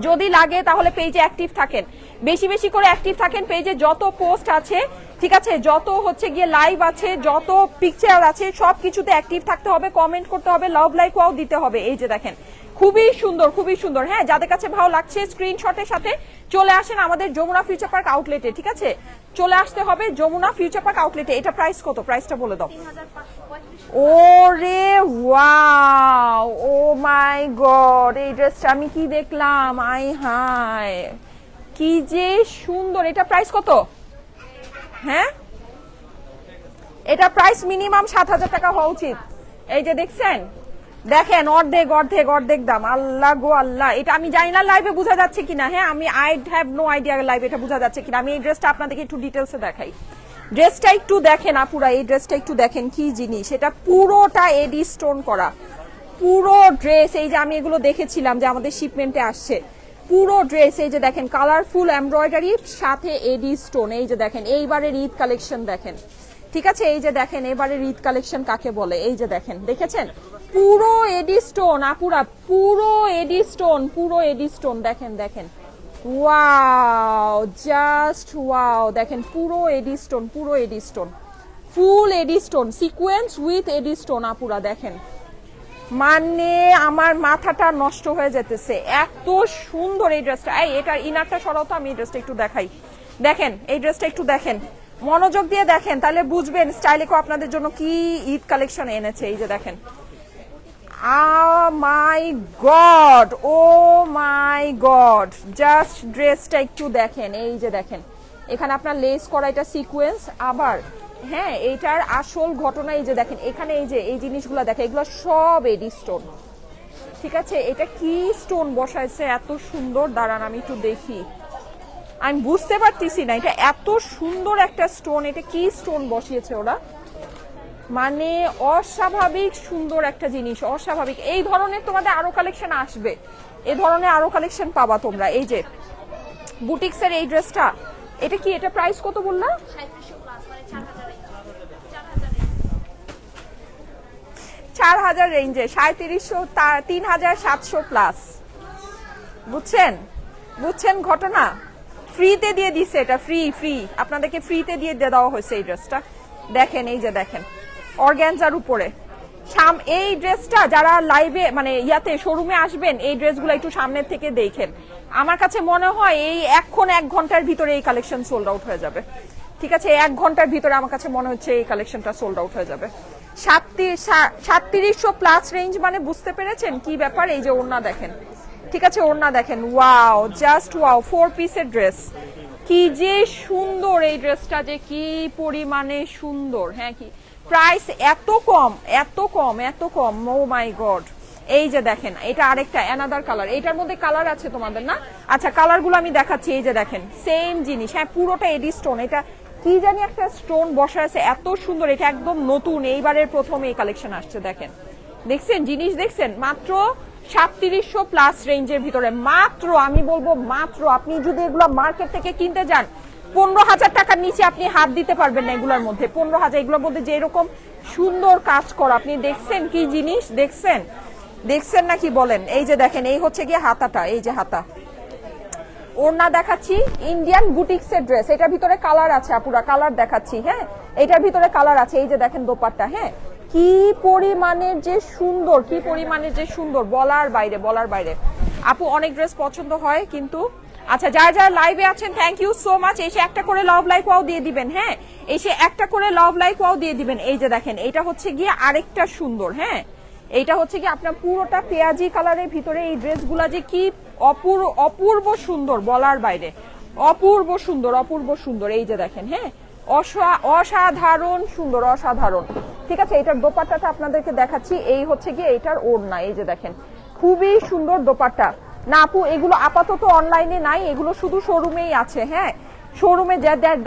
যদি লাগে তাহলে পেজে অ্যাক্টিভ থাকেন, বেশি বেশি করে অ্যাক্টিভ থাকেন। পেজে যত পোস্ট আছে, ঠিক আছে, যত হচ্ছে গিয়ে লাইভ আছে, যত পিকচার আছে, সবকিছুতে অ্যাক্টিভ থাকতে হবে, কমেন্ট করতে হবে, লাভ লাইক ওয়াও দিতে হবে। এই যে দেখেন খুবই সুন্দর খুবই সুন্দর। হ্যাঁ যাদের কাছে ভালো লাগছে স্ক্রিনশটের সাথে চলে আসেন আমাদের যমুনা ফিউচার পার্ক আউটলেটে, ঠিক আছে, চলে আসতে হবে যমুনা ফিউচার পার্ক আউটলেটে। এটা প্রাইস কত? প্রাইসটা বলে দাও। ওরে ওয়াও, ও মাই গড, এই ড্রেসটা আমি কি দেখলাম, আই হাই কি যে সুন্দর। এটা প্রাইস কত? হ্যাঁ এটা প্রাইস মিনিমাম 7,000 টাকা হওয়া উচিত। এই যে দেখছেন, দেখেন অর্ধেক অর্ধেক অর্ধেক দাম। আল্লাহ গো আল্লাহ, এটা আমি জানি না লাইভে বোঝা যাচ্ছে কিনা। হ্যাঁ আমি আই হ্যাভ নো আইডিয়া লাইভে এটা বোঝা যাচ্ছে কিনা। আমি এই ড্রেসটা আপনাদেরকে একটু ডিটেলসে দেখাই। ড্রেসটা একটু দেখেন আপুরা, এই ড্রেসটা একটু দেখেন কি জিনিস, এটা পুরোটা এডি স্টোন করা, পুরো ড্রেস। এই যে আমি এগুলো দেখেছিলাম যে আমাদের শিপমেন্টে আসছে, পুরো ড্রেস এই যে দেখেন কালারফুল এমব্রয়ডারি সাথে এডি স্টোন। এই যে দেখেন এইবারের ঈদ কালেকশন দেখেন, ঠিক আছে, এই যে দেখেন এবারের ঈদ কালেকশন কাকে বলে। এই যে দেখেন, দেখেছেন পুরো এডি স্টোন আপুরা, পুরো এডি স্টোন, পুরো এডি স্টোন। দেখেন দেখেন ওয়াও, জাস্ট ওয়াও, দেখেন পুরো এডি স্টোন, পুরো এডি stone, full eddy stone, sequence with eddy stone আপুরা। দেখেন মানে আমার মাথাটা নষ্ট হয়ে যেতেছে, এত সুন্দর এই ড্রেসটা। এই এটার ইনারটা সরাও তো, আমি এই ড্রেসটা একটু দেখাই। দেখেন এই ড্রেসটা একটু দেখেন, মনোযোগ দিয়ে দেখেন, তাহলে বুঝবেন স্টাইলিকো আপনাদের জন্য কি ঈদ কালেকশন এনেছে। এই যে দেখেন, মাই গড, ও মাই গড, জাস্ট ড্রেসটা একটু দেখেন। এই যে দেখেন এখানে আপনার লেস করা, এটা সিকোয়েন্স আবার। হ্যাঁ এইটার আসল ঘটনা এই যে দেখেন এখানে এই যে এই জিনিসগুলো দেখেন, এগুলো সব এডি স্টোন, ঠিক আছে। এটা কি স্টোন বসাইছে এত সুন্দর, দাঁড়ান আমি একটু দেখি, আমি বুঝতে পারতেছি না এটা এত সুন্দর একটা স্টোন, এটা কি স্টোন বসিয়েছে ওরা, মানে অস্বাভাবিক সুন্দর একটা জিনিস, অস্বাভাবিক। এই ধরনের তোমাদের আরো কালেকশন আসবে, এই ধরনের আরো কালেকশন পাবা তোমরা। এই যে বুটিক্সের এই ড্রেসটা, এটা কি, এটা প্রাইস কত বললা? 4,000 রেঞ্জে, 3700, 3,700 প্লাস। বুঝছেন বুঝছেন ঘটনা, ফ্রিতে দিয়ে দিছে, এটা ফ্রি ফ্রি আপনাদেরকে ফ্রিতে দিয়ে দেওয়া হয়েছে এই ড্রেসটা। দেখেন এই যে দেখেন অর্গানজার উপরে এই ড্রেসটা, যারা লাইভে মানে ইয়াতে শোরুমে আসবেন এই ড্রেসগুলো একটু সামনের থেকে দেখেন। আমার কাছে মনে হয় এই 1 ঘন্টার ভিতরে এই কালেকশন সোল্ড আউট হয়ে যাবে, ঠিক আছে, 1 ঘন্টার ভিতরে আমার কাছে মনে হচ্ছে এই কালেকশনটা সোল্ড আউট হয়ে যাবে। 3700 প্লাস রেঞ্জ মানে বুঝতে পেরেছেন কি ব্যাপার। এই যে ওড়না দেখেন, ঠিক আছে, ওড়না দেখেন, ওয়াও, জাস্ট ওয়াও, 4 পিসের ড্রেস, কি যে সুন্দর এই ড্রেসটা, যে কি পরিমাণে সুন্দর। হ্যাঁ কি প্রাইস এত কম এত কম এত কম, ও মাই গড। এই যে দেখেন এটা আরেকটা অ্যানাদার কালার, এটার মধ্যে কালার আছে তোমাদের না? আচ্ছা কালারগুলো আমি দেখাচ্ছি, এই যে দেখেন সেম জিনিস, হ্যাঁ পুরোটা এডি স্টোন, এটা কি জানি একটা স্টোন বসা আছে, এত সুন্দর, এটা একদম নতুন, এইবারের প্রথম এই কালেকশন আসছে। দেখেন দেখছেন জিনিস, দেখছেন মাত্র 3700 প্লাস রেঞ্জের ভিতরে, মাত্র আমি বলবো মাত্র, আপনি যদি এগুলো মার্কেট থেকে কিনতে যান 15,000 টাকার নিচে আপনি হাত দিতে পারবেন না এগুলোর মধ্যে। 15,000, এগুলোর মধ্যে যে এরকম সুন্দর কাজ করা, আপনি দেখছেন কি জিনিস, দেখছেন না কি বলেন? এই যে দেখেন এই হচ্ছে গিয়ে হাতাটা, এই যে হাতা, ওড়না দেখাচ্ছি, ইন্ডিয়ান বুটিক্সের ড্রেস, এটার ভিতরে কালার আছে আপুরা, কালার দেখাচ্ছি, হ্যাঁ এটার ভিতরে কালার আছে, এই যে দেখেন দোপাট্টা, হ্যাঁ কি পরিমাণের যে সুন্দর, কি পরিমাণের যে সুন্দর, বলার বাইরে, বলার বাইরে। আপু অনেক ড্রেস পছন্দ হয় কিন্তু, আচ্ছা যারা যারা লাইভে আছেন থ্যাংক ইউ সো মাচ, এসে একটা করে লাভ লাইক ওয়াও দিয়ে দিবেন, হ্যাঁ এসে একটা করে লাভ লাইক ওয়াও দিয়ে দিবেন। এই যে দেখেন এটা হচ্ছে গিয়ে আরেকটা সুন্দর, হ্যাঁ এইটা হচ্ছে কি আপনার পুরোটা পেঁয়াজি কালারের ভিতরে, এই ড্রেসগুলা যে কি অপূর্ব সুন্দর, বলার বাইরে, অপূর্ব সুন্দর, অপূর্ব সুন্দর। এই যে দেখেন, হ্যাঁ অসাধারণ সুন্দর, অসাধারণ। ঠিক আছে, এটার দোপাট্টাটা আপনাদেরকে দেখাচ্ছি, এই হচ্ছে গিয়ে এটার ওড়না, এই যে দেখেন খুবই সুন্দর দোপাট্টা। না আপু এগুলো আপাতত অনলাইনে নাই, এগুলো শুধু শোরুমেই আছে, হ্যাঁ শোরুমে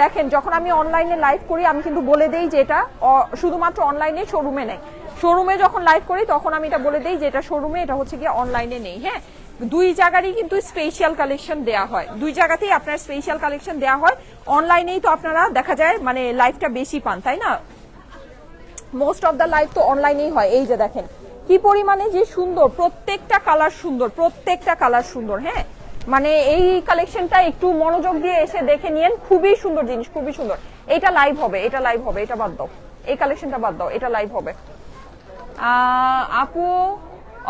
দেখেন, যখন আমি অনলাইনে লাইভ করি আমি কিন্তু বলে দেই যে এটা শুধুমাত্র অনলাইনে, শোরুমে নেই। শোরুমে যখন লাইভ করি তখন আমি এটা বলে দেই যে এটা শোরুমে, এটা হচ্ছে গিয়ে অনলাইনে নেই। হ্যাঁ দুই জায়গারই কিন্তু স্পেশাল কালেকশন দেয়া হয়, দুই জায়গাতেই আপনার স্পেশাল কালেকশন দেয়া হয়। অনলাইনেই তো আপনারা দেখা যায় মানে লাইভটা বেশি পান, তাই না? মোস্ট অফ দ্য লাইভ তো অনলাইনেই হয়। এই যে দেখেন কি পরিমাণে যে সুন্দর, প্রত্যেকটা কালার সুন্দর, প্রত্যেকটা কালার সুন্দর। হ্যাঁ মানে এই কালেকশনটা একটু মনোযোগ দিয়ে এসে দেখে নিয়েন, খুবই সুন্দর জিনিস, খুবই সুন্দর। এটা লাইভ হবে, এটা লাইভ হবে, এটা বাদ দাও, এই কালেকশনটা বাদ দাও, এটা লাইভ হবে। আপু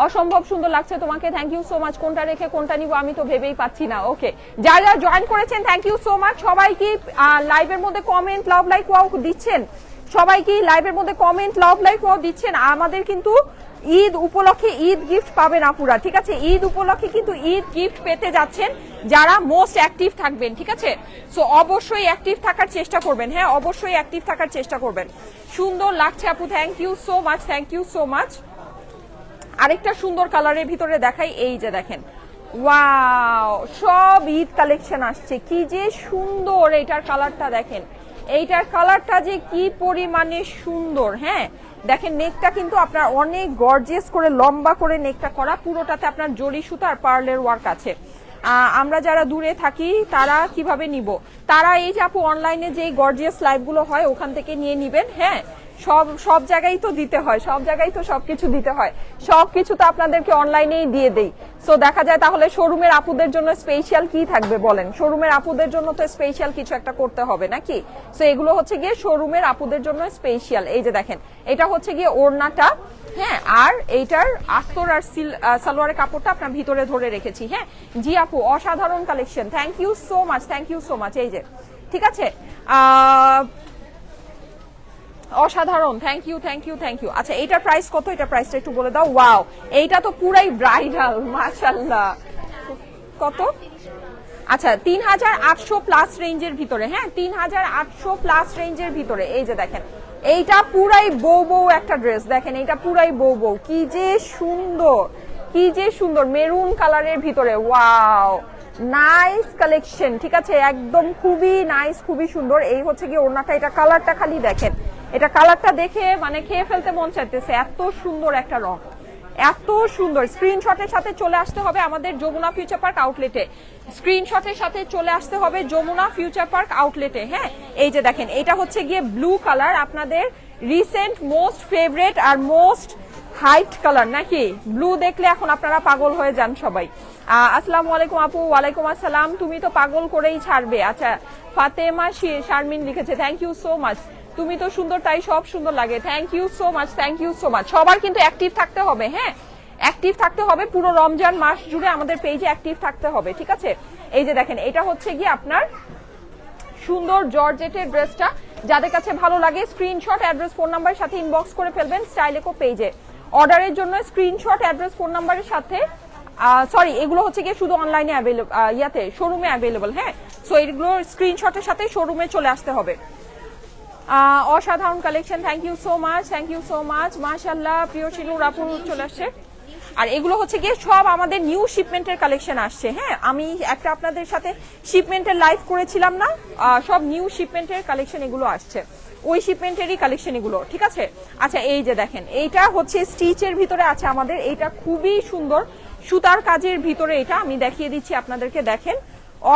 অসম্ভব সুন্দর লাগছে তোমাকে, থ্যাংক ইউ সো মাচ। কোনটা রেখে কোনটা নিব আমি তো ভেবেই পাচ্ছি না। ওকে যারা যারা জয়েন করেছেন থ্যাংক ইউ সো মাচ। সবাই কি লাইভের মধ্যে কমেন্ট লাভ লাইক ওয়াও দিচ্ছেন? সবাই কি লাইভের মধ্যে কমেন্ট লাভ লাইক ওয়াও দিচ্ছেন? আমাদের কিন্তু ঈদ উপলক্ষে ঈদ গিফট পাবেন আপুরা, ঠিক আছে? ঈদ উপলক্ষে কিন্তু ঈদ গিফট পেতে যাচ্ছেন যারা মোস্ট অ্যাক্টিভ থাকবেন, ঠিক আছে? সো অবশ্যই অ্যাক্টিভ থাকার চেষ্টা করবেন, হ্যাঁ অবশ্যই অ্যাক্টিভ থাকার চেষ্টা করবেন। সুন্দর লাগছে আপু, thank you so much, thank you so much. আরেকটা সুন্দর কালারের ভিতরে দেখাই, এই যে দেখেন ওয়াও, সব ঈদ কালেকশন আসছে, কি যে সুন্দর। এইটার কালারটা দেখেন, এইটার কালারটা যে কি পরিমাণে সুন্দর। হ্যাঁ দেখেন নেকটা কিন্তু আপনার অনেক গর্জিয়াস করে লম্বা করে নেকটা করা, পুরোটাতে আপনার জরি সুতা আর পার্লের ওয়ার্ক আছে। আমরা যারা দূরে থাকি তারা কিভাবে নিব? তারা এই যে আপু অনলাইনে যে গর্জিয়াস লাইভগুলো হয় ওখান থেকে নিয়ে নিবেন। হ্যাঁ সব জায়গায় তো দিতে হয়, সব জায়গায় তো সবকিছু দিতে হয়, সবকিছু তো আপনাদেরকে অনলাইনেই দিয়ে দেই। সো দেখা যায় তাহলে শোরুমের আপুদের জন্য স্পেশাল কি থাকবে বলেন? শোরুমের আপুদের জন্য তো স্পেশাল কিছু একটা করতে হবে নাকি? সো এগুলো হচ্ছে গিয়ে শোরুমের আপুদের জন্য স্পেশাল। এই যে দেখেন এটা হচ্ছে গিয়ে ওড়নাটা, হ্যাঁ আর এইটার আস্তর আর সালোয়ারের কাপড়টা আপনার ভিতরে ধরে রেখেছি। হ্যাঁ জি আপু অসাধারণ collection, thank you so much, thank you so much. এই যে ঠিক আছে অসাধারণ, thank you thank you thank you. আচ্ছা এইটার প্রাইস কত? এটার প্রাইসটা একটু বলে দাও। ওয়াও এইটা তো পুরাই ব্রাইডাল, মাশাআল্লাহ। কত? আচ্ছা 3800 প্লাস রেঞ্জের ভিতরে, হ্যাঁ 3800 প্লাস রেঞ্জের ভিতরে। এই যে দেখেন এইটা পুরাই বউ বউ একটা ড্রেস, দেখেন এইটা পুরাই বউ বউ, কি যে সুন্দর, কি যে সুন্দর, মেরুন কালারের ভিতরে। ওয়াও নাইস কালেকশন, ঠিক আছে একদম খুবই নাইস, খুবই সুন্দর। এই হচ্ছে কি ওড়নাটা, এটা কালারটা খালি দেখেন, এটা কালারটা দেখে মানে খেয়ে ফেলতে মন চাইতেছে, এত সুন্দর একটা রং, এত সুন্দর। স্ক্রিনশটের সাথে চলে আসতে হবে আমাদের যমুনা ফিউচার পার্ক আউটলেটে, স্ক্রিনশটের সাথে চলে আসতে হবে যমুনা ফিউচার পার্ক আউটলেটে। হ্যাঁ এই যে দেখেন এটা হচ্ছে গিয়ে ব্লু কালার, আপনাদের রিসেন্ট মোস্ট ফেভারিট আর মোস্ট হাইট কালার নাকি? ব্লু দেখলে এখন আপনারা পাগল হয়ে যান সবাই। আসসালামু আলাইকুম আপু। ওয়ালাইকুম আসসালাম, তুমি তো পাগল করেই ছাড়বে। আচ্ছা ফাতেমা শারমিন লিখেছে, থ্যাংক ইউ সো মাচ। তুমি তো সুন্দর তাই সব সুন্দর লাগে, thank you so much, thank you so much. সবার কিন্তু অ্যাক্টিভ থাকতে হবে, হ্যাঁ অ্যাক্টিভ থাকতে হবে, পুরো রমজান মাস জুড়ে আমাদের পেজে অ্যাক্টিভ থাকতে হবে, ঠিক আছে? এই যে দেখেন এটা হচ্ছে গিয়ে আপনার সুন্দর জর্জেটের ড্রেসটা, যাদের কাছে ভালো লাগে স্ক্রিনশট অ্যাড্রেস ফোন নাম্বারের সাথে ইনবক্স করে ফেলবেন স্টাইলেকো পেজে। অর্ডারের জন্য স্ক্রিনশট অ্যাড্রেস ফোন নাম্বারের সাথে সরি এগুলো হচ্ছে গিয়ে শুধু অনলাইনে অ্যাভেলেবল, ইয়াতে শোরুমে অ্যাভেলেবল। হ্যাঁ সো এগুলো স্ক্রিনশটের সাথে শোরুমে চলে আসতে হবে। অসাধারণ collection, thank you so much, thank you so much. মাশাআল্লাহ প্রিয় শিলুর আপু চলে আসছে। আর এগুলো হচ্ছে গিয়ে সব আমাদের নিউ শিপমেন্টের কালেকশন আসছে। হ্যাঁ, আমি একটা আপনাদের সাথে শিপমেন্টের লাইভ করেছিলাম না, সব নিউ শিপমেন্টের কালেকশন এগুলো আসছে, ওই শিপমেন্টেরই কালেকশন এগুলো, ঠিক আছে। আচ্ছা এই যে দেখেন, এইটা হচ্ছে স্টিচের ভিতরে আছে আমাদের, এইটা খুবই সুন্দর সুতার কাজের ভিতরে, এটা আমি দেখিয়ে দিচ্ছি আপনাদেরকে, দেখেন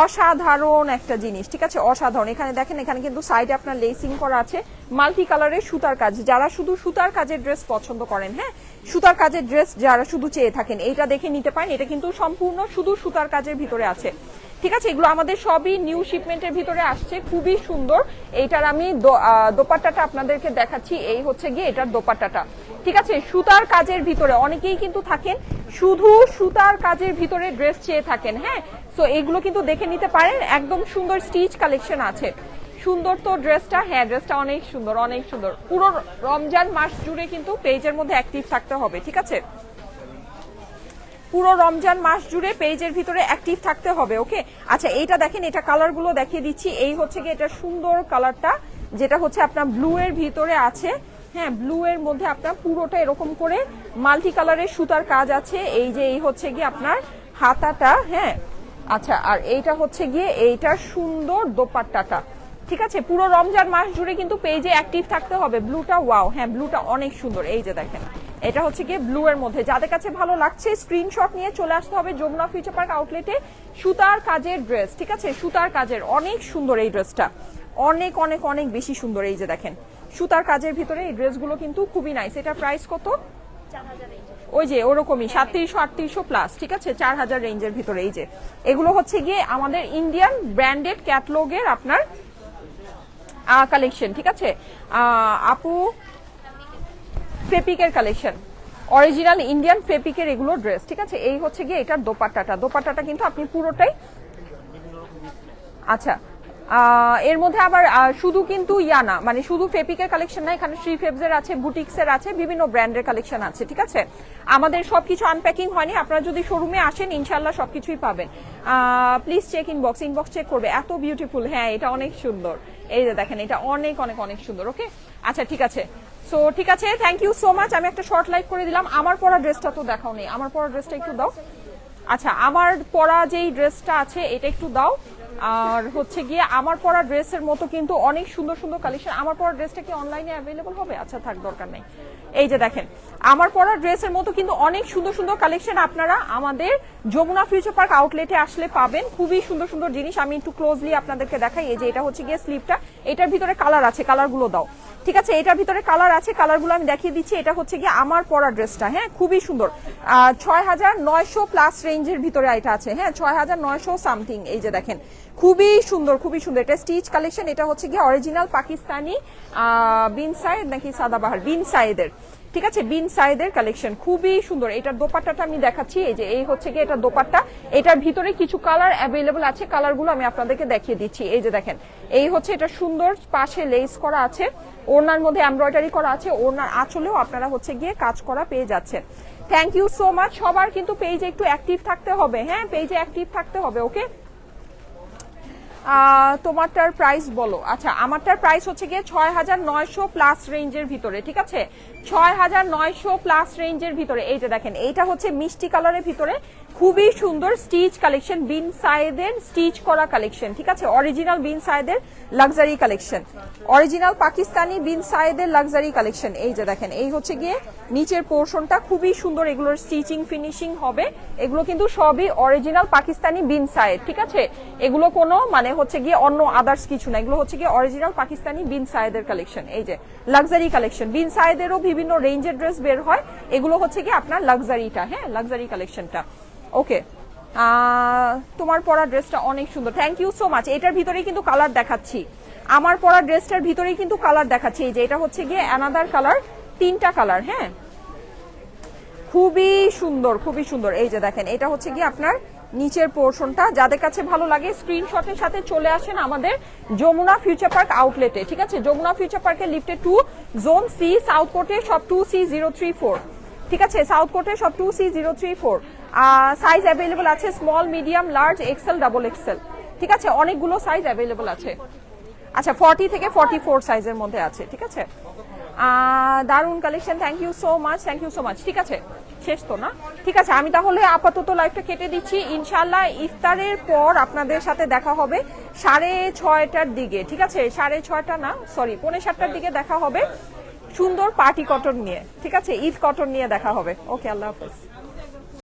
অসাধারণ একটা জিনিস, ঠিক আছে, অসাধারণ। এখানে দেখেন, এখানে কিন্তু সাইডে আপনার লেসিং করা আছে, মাল্টি কালারের সুতার কাজ, যারা শুধু সুতার কাজের ড্রেস পছন্দ করেন, হ্যাঁ সুতার কাজের ড্রেস যারা শুধু চেয়ে থাকেন, এইটা দেখে নিতে পারেন। এটা কিন্তু সম্পূর্ণ শুধু সুতার কাজের ভিতরে আছে, ঠিক আছে। এগুলো আমাদের সবই নিউ শিপমেন্টের ভিতরে আসছে, খুবই সুন্দর। এইটার আমি দোপাট্টাটা আপনাদেরকে দেখাচ্ছি, এই হচ্ছে গিয়ে এটার দোপাট্টাটা, ঠিক আছে। সুতার কাজের ভিতরে অনেকেই কিন্তু থাকেন শুধু সুতার কাজের ভিতরে ড্রেস চেয়ে থাকেন, হ্যাঁ, তো এইগুলো কিন্তু দেখে নিতে পারেন, একদম সুন্দর স্টিচ কালেকশন আছে। সুন্দর তো ড্রেসটা, হ্যাঁ ড্রেসটা অনেক সুন্দর, অনেক সুন্দর। পুরো রমজান মাস জুড়ে কিন্তু পেজের মধ্যে অ্যাক্টিভ থাকতে হবে, ঠিক আছে, পুরো রমজান মাস জুড়ে পেজের ভিতরে অ্যাক্টিভ থাকতে হবে, ওকে। আচ্ছা এইটা দেখেন, এটা কালারগুলো দেখিয়ে দিচ্ছি, এই হচ্ছে গিয়ে এটা সুন্দর কালারটা, যেটা হচ্ছে আপনার ব্লু এর ভিতরে আছে, হ্যাঁ ব্লু এর মধ্যে আপনার পুরোটা এরকম করে মাল্টি কালারের সুতার কাজ আছে, এই যে এই হচ্ছে গিয়ে আপনার হাতাটা, হ্যাঁ। আচ্ছা আর এইটা হচ্ছে গিয়ে এইটার সুন্দর দোপাট্টাটা, ঠিক আছে। পুরো রমজান মাস জুড়ে কিন্তু পেজে অ্যাক্টিভ থাকতে হবে। ব্লুটা ওয়াও, হ্যাঁ ব্লুটা অনেক সুন্দর, এই যে দেখেন এটা হচ্ছে গিয়ে ব্লু এর মধ্যে, যাদের কাছে ভালো লাগছে স্ক্রিনশট নিয়ে চলে আসতে হবে যমুনা ফিউচার পার্ক আউটলেটে। সুতার কাজের ড্রেস, ঠিক আছে, সুতার কাজের অনেক সুন্দর এই ড্রেসটা, অনেক অনেক অনেক বেশি সুন্দর। এই যে দেখেন সুতার কাজের ভিতরে এই ড্রেসগুলো কিন্তু খুবই নাইস। এটার প্রাইস কত? ওই যে ওরকমই 3700-3800 প্লাস, ঠিক আছে, 4000 রেঞ্জের ভিতরে। এই যে এগুলো হচ্ছে গিয়ে আমাদের ইন্ডিয়ান ব্র্যান্ডেড ক্যাটালগের আপনার কালেকশন, ঠিক আছে। আপু ফেপিকের কালেকশন, অরিজিনাল ইন্ডিয়ান ফেপিকের এগুলো ড্রেস, ঠিক আছে। এই হচ্ছে গিয়ে এটার দোপাট্টাটা কিন্তু আপনি পুরোটাই, আচ্ছা এর মধ্যে আবার শুধু কিন্তু ইয়া না, মানে শুধু ফেপিকের কালেকশন না, এখানে শ্রী ফেবসের আছে, বুটিক্সের আছে, বিভিন্ন ব্র্যান্ডের কালেকশন আছে, ঠিক আছে। আমাদের সবকিছু আনপ্যাকিং হয়নি, আপনারা যদি শোরুমে আসেন ইনশাল্লাহ সবকিছুই পাবেন। প্লিজ চেক ইনবক্স চেক করবে, এত বিউটিফুল, হ্যাঁ এটা অনেক সুন্দর। এই যে দেখেন এটা অনেক অনেক অনেক সুন্দর, ওকে। আচ্ছা ঠিক আছে, সো ঠিক আছে, থ্যাংক ইউ সো মাচ। আমি একটা শর্ট লাইভ করে দিলাম। আমার পরা ড্রেসটা তো দেখাও নেই, আমার পরা ড্রেসটা একটু দাও। আচ্ছা আমার পরা যেই ড্রেসটা আছে এটা একটু দাও। আর হচ্ছে গিয়ে আমার পরা ড্রেসের মতো কিন্তু অনেক সুন্দর সুন্দর কালেকশন। আমার পরা ড্রেসটা কি অনলাইনে অ্যাভেলেবল হবে? আচ্ছা থাক, দরকার নেই। এই যে দেখেন আমার পরা ড্রেসের মতো কিন্তু অনেক সুন্দর সুন্দর কালেকশন আপনারা আমাদের যমুনা ফিউচার পার্ক আউটলেটে আসলে পাবেন। খুবই সুন্দর সুন্দর জিনিস আমি একটু ক্লোজলি আপনাদেরকে দেখাই। এই যে এটা হচ্ছে গিয়ে স্লিভটা, এটার ভিতরে কালার আছে, কালারগুলো দাও, ঠিক আছে। এটার ভিতরে কালার আছে, কালারগুলো আমি দেখিয়ে দিচ্ছি। এটা হচ্ছে গিয়ে আমার পরা ড্রেসটা, হ্যাঁ খুবই সুন্দর। 6900 প্লাস রেঞ্জের ভিতরে এটা আছে, হ্যাঁ 6900 সামথিং। এই যে দেখেন খুবই সুন্দর, খুবই সুন্দর। এটা স্টিচ কালেকশন, এটা হচ্ছে গিয়ে অরিজিনাল পাকিস্তানি বিন সাইদ নাকি সাদাবাহার, বিন সাইদের, ঠিক আছে, বিন সাইদের কালেকশন, খুবই সুন্দর। এটার দোপাট্টাটা আমি দেখাচ্ছি, এই যে এই হচ্ছে গিয়ে এটা দোপাট্টা। এটার ভিতরে কিছু কালার অ্যাভেলেবল আছে, কালারগুলো আমি আপনাদেরকে দেখিয়ে দিচ্ছি। এই যে দেখেন এই হচ্ছে এটা সুন্দর, পাশে লেস করা আছে, ওড়নার মধ্যে এমব্রয়ডারি করা আছে, ওড়নার আঁচলেও আপনারা হচ্ছে গিয়ে কাজ করা পেয়ে যাচ্ছেন। Thank you so much. সবার কিন্তু পেজে একটু অ্যাক্টিভ থাকতে হবে, হ্যাঁ পেজে অ্যাক্টিভ থাকতে হবে, ওকে। তোমারটার প্রাইস বলো। আচ্ছা আমারটার প্রাইস হচ্ছে গিয়ে 6900 প্লাস রেঞ্জের ভিতরে, ঠিক আছে, 6900 প্লাস রেঞ্জের ভিতরে। এই যে দেখেন এইটা হচ্ছে মিষ্টি কালারের ভিতরে, খুবই সুন্দর স্টিচ কালেকশন, বিন সাইদের স্টিচ করা কালেকশন, ঠিক আছে, অরিজিনাল বিন সাইদের লাক্সারি কালেকশন, অরিজিনাল পাকিস্তানি বিন সাইদের লাক্সারি কালেকশন। এই যে দেখেন এই হচ্ছে গিয়ে নিচের পোর্শনটা খুবই সুন্দর, এগুলোর স্টিচিং ফিনিশিং হবে, এগুলো কিন্তু সবই অরিজিনাল পাকিস্তানি বিন সাইদ, ঠিক আছে। এগুলো কোনো মানে হচ্ছে গিয়ে অন্য আদার্স কিছু না, এগুলো হচ্ছে গিয়ে অরিজিনাল পাকিস্তানি বিন সাইদের কালেকশন। এই যে লাক্সারি কালেকশন, বিন সাইদেরও বিভিন্ন রেঞ্জের ড্রেস বের হয়, এগুলো হচ্ছে গিয়ে আপনার লাক্সারিটা, হ্যাঁ লাক্সারি কালেকশনটা, ওকে। তোমার পরা ড্রেসটা অনেক সুন্দর, থ্যাংক ইউ সো মাচ। এটার ভিতরেই কিন্তু কালার দেখাচ্ছি, আমার পরা ড্রেসটার ভিতরেই কিন্তু কালার দেখাচ্ছি। এই যে এটা হচ্ছে গিয়ে অ্যানাদার কালার, তিনটা কালার, হ্যাঁ খুবই সুন্দর, খুবই সুন্দর। এই যে দেখেন এটা হচ্ছে গিয়ে আপনার নিচের পোর্শনটা। যাদের কাছে ভালো লাগে স্ক্রিনশটের সাথে চলে আসেন আমাদের যমুনা ফিউচার পার্ক আউটলেটে, ঠিক আছে। যমুনা ফিউচার পার্কের লিফটে 2 জোন সি, সাউথ কোর্টে সব 2C034, ঠিক আছে, সাউথ কোর্টে সব 2C034। সাইজ অ্যাভেলেবল আছে small, medium, large, XL, double XL, ঠিক আছে, অনেকগুলো সাইজ অ্যাভেলেবল আছে। আচ্ছা 40 থেকে 44 সাইজের মধ্যে আছে, ঠিক আছে। দারুন collection, thank you so much, thank you so much, ঠিক আছে। শেষ তো না? ঠিক আছে, আমি তাহলে আপাতত লাইভটা কেটে দিচ্ছি। ইনশাল্লাহ ইফতারের পর আপনাদের সাথে দেখা হবে 6:30টার দিকে। ঠিক আছে, 6:30 না, সরি 6:45টার দিকে দেখা হবে সুন্দর পার্টি কটন নিয়ে। ঠিক আছে, ঈদ কটন নিয়ে দেখা হবে। ওকে, আল্লাহ হাফেজ।